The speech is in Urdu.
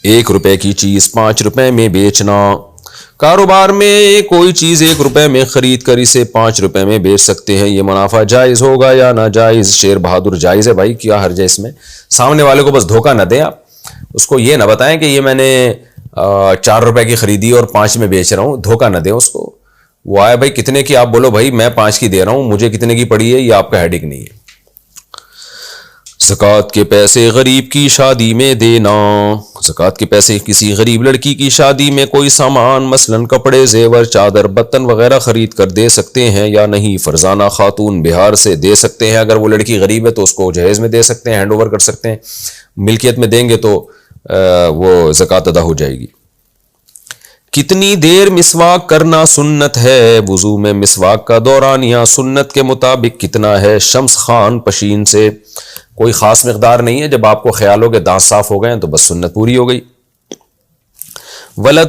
1 روپے کی چیز 5 روپے میں بیچنا، کاروبار میں کوئی چیز 1 روپے میں خرید کر اسے 5 روپے میں بیچ سکتے ہیں، یہ منافع جائز ہوگا یا ناجائز؟ شیر بہادر جائز ہے بھائی، کیا حرج ہے اس میں؟ سامنے والے کو بس دھوکہ نہ دیں آپ، اس کو یہ نہ بتائیں کہ یہ میں نے 4 روپے کی خریدی اور 5 میں بیچ رہا ہوں، دھوکہ نہ دیں اس کو۔ وہ آئے بھائی کتنے کی، آپ بولو بھائی میں 5 کی دے رہا ہوں، مجھے کتنے کی پڑی ہے، یہ آپ کا ہیڈک نہیں ہے۔ زکوٰۃ کے پیسے غریب کی شادی میں دینا، زکوٰۃ کے پیسے کسی غریب لڑکی کی شادی میں کوئی سامان مثلا کپڑے، زیور، چادر، برتن وغیرہ خرید کر دے سکتے ہیں یا نہیں؟ فرزانہ خاتون بہار سے دے سکتے ہیں، اگر وہ لڑکی غریب ہے تو اس کو جہیز میں دے سکتے ہیں، ہینڈ اوور کر سکتے ہیں، ملکیت میں دیں گے تو وہ زکوٰۃ ادا ہو جائے گی۔ کتنی دیر مسواک کرنا سنت ہے؟ وضو میں مسواک کا دورانیہ سنت کے مطابق کتنا ہے؟ شمس خان پشین سے۔ کوئی خاص مقدار نہیں ہے، جب آپ کو خیال ہو کہ دانت صاف ہو گئے ہیں تو بس سنت پوری ہو گئی۔ ولد